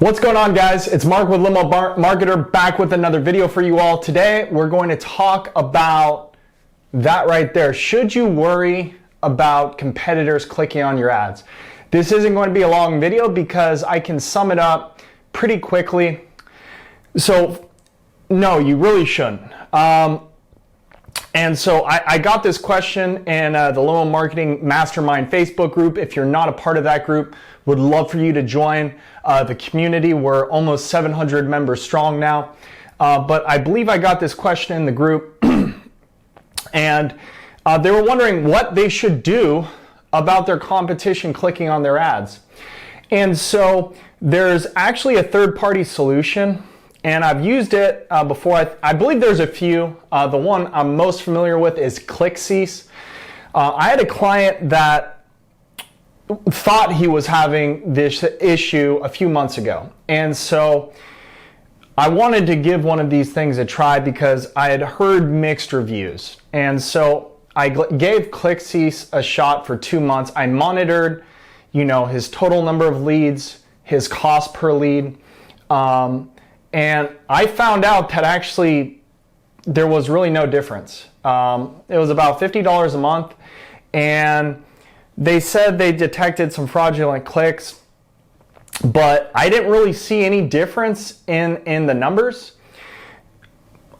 What's going on, guys? It's Mark with Limo Marketer, back with another video for you all. Today we're going to talk about that right there. Should you worry about competitors clicking on your ads? This isn't going to be a long video because I can sum it up pretty quickly. So no, you really shouldn't. And so I got this question in the Limo Marketing Mastermind Facebook group. If you're not a part of that group, would love for you to join the community. We're almost 700 members strong now. But I believe I got this question in the group. And they were wondering what they should do about their competition clicking on their ads. And so there's actually a third-party solution. And I've used it before. I believe there's a few. The one I'm most familiar with is ClickCease. I had a client that thought he was having this issue a few months ago. And so I wanted to give one of these things a try because I had heard mixed reviews. And so I gave ClickCease a shot for 2 months. I monitored, his total number of leads, his cost per lead. And I found out that actually there was really no difference. It was about $50 a month, and they said they detected some fraudulent clicks, but I didn't really see any difference in the numbers.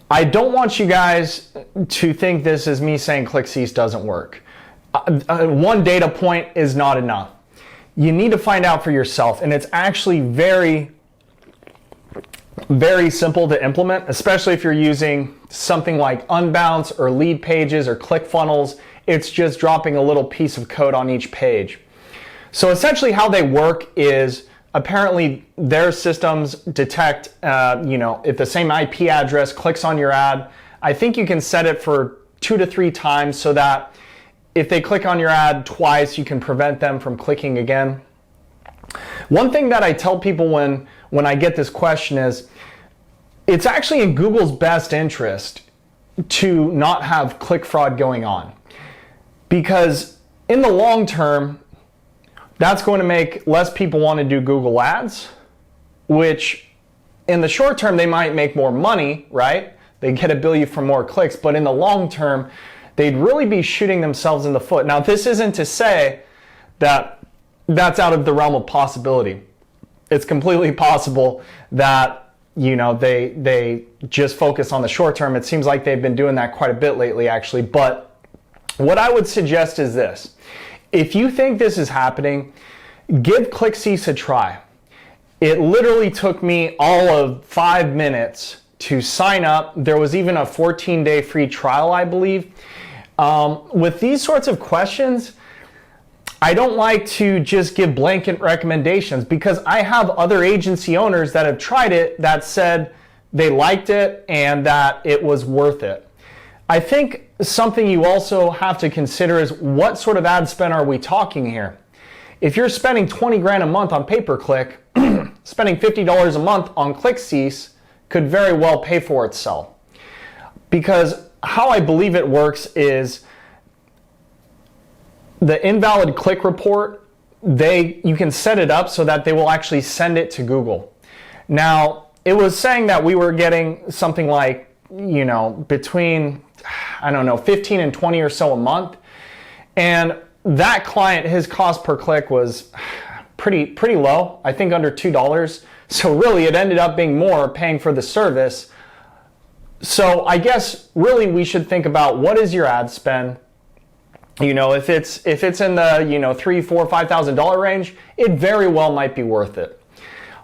I don't want you guys to think this is me saying ClickCease doesn't work. One data point is not enough. You need to find out for yourself, and it's actually very simple to implement, especially if you're using something like Unbounce or Lead Pages or ClickFunnels. It's just dropping a little piece of code on each page. So essentially how they work is apparently their systems detect, if the same IP address clicks on your ad. I think you can set it for 2 to 3 times so that if they click on your ad twice, you can prevent them from clicking again. One thing that I tell people when I get this question is, it's actually in Google's best interest to not have click fraud going on. Because in the long term, that's going to make less people want to do Google Ads, which in the short term, they might make more money, right? They get a bill you for more clicks, but in the long term, they'd really be shooting themselves in the foot. Now, this isn't to say that that's out of the realm of possibility. It's completely possible that they just focus on the short term. It seems like they've been doing that quite a bit lately, actually. But what I would suggest is this. If you think this is happening, give ClickCease a try. It literally took me all of 5 minutes to sign up. There was even a 14-day free trial, I believe. With these sorts of questions, I don't like to just give blanket recommendations because I have other agency owners that have tried it that said they liked it and that it was worth it. I think something you also have to consider is what sort of ad spend are we talking here? If you're spending 20 grand a month on pay-per-click, spending $50 a month on ClickCease could very well pay for itself. Because how I believe it works is the invalid click report, you can set it up so that they will actually send it to Google. Now, it was saying that we were getting something like, between, 15 and 20 or so a month. And that client, his cost per click was pretty low, I think under $2. So really it ended up being more paying for the service. So I guess really we should think about what is your ad spend. If it's in the $3,000, $4,000, $5,000 range, it very well might be worth it.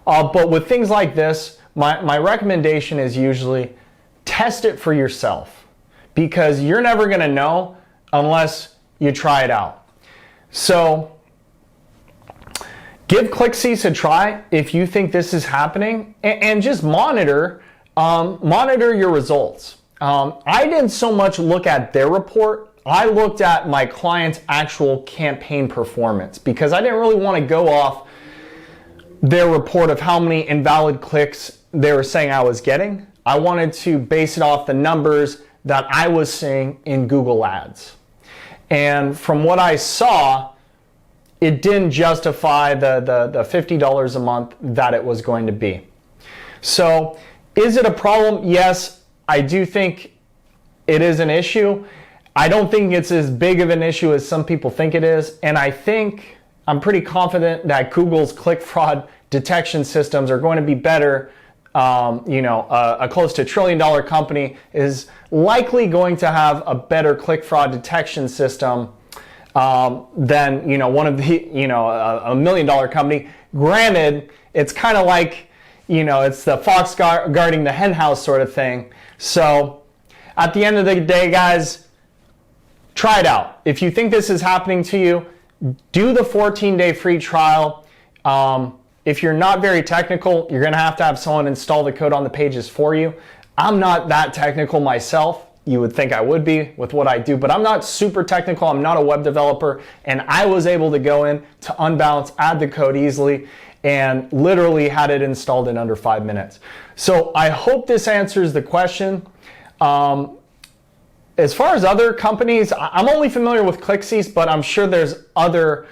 But with things like this, my recommendation is usually test it for yourself, because you're never going to know unless you try it out. So give ClickCease a try if you think this is happening, and just monitor your results. I didn't so much look at their report. I looked at my client's actual campaign performance because I didn't really want to go off their report of how many invalid clicks they were saying I was getting. I wanted to base it off the numbers that I was seeing in Google Ads. And from what I saw, it didn't justify the $50 a month that it was going to be. So is it a problem? Yes, I do think it is an issue. I don't think it's as big of an issue as some people think it is. And I'm pretty confident that Google's click fraud detection systems are going to be better. A close to $1 trillion company is likely going to have a better click fraud detection system than one of the $1 million company. Granted, it's kind of like it's the fox guarding the hen house sort of thing. So at the end of the day, guys, try it out. If you think this is happening to you, do the 14-day free trial. If you're not very technical, you're going to have someone install the code on the pages for you. I'm not that technical myself. You would think I would be with what I do, but I'm not super technical. I'm not a web developer, and I was able to go in to Unbounce, add the code easily, and literally had it installed in under 5 minutes. So I hope this answers the question. As far as other companies, I'm only familiar with ClickCease, but I'm sure there's other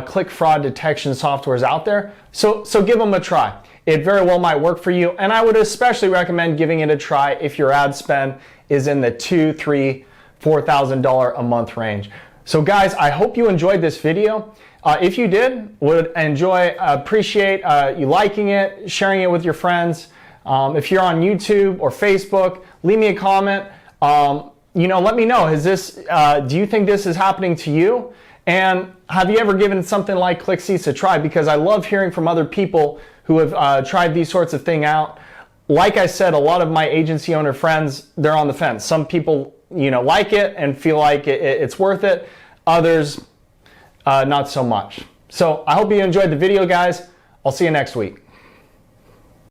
click fraud detection softwares out there. So give them a try. It very well might work for you, and I would especially recommend giving it a try if your ad spend is in the $2,000, $3,000, $4,000 a month range. So guys, I hope you enjoyed this video. If you did, appreciate you liking it, sharing it with your friends. If you're on YouTube or Facebook, leave me a comment. Let me know, do you think this is happening to you? And have you ever given something like ClickCease a try? Because I love hearing from other people who have tried these sorts of things out. Like I said, a lot of my agency owner friends, they're on the fence. Some people, like it and feel like it's worth it. Others, not so much. So I hope you enjoyed the video, guys. I'll see you next week.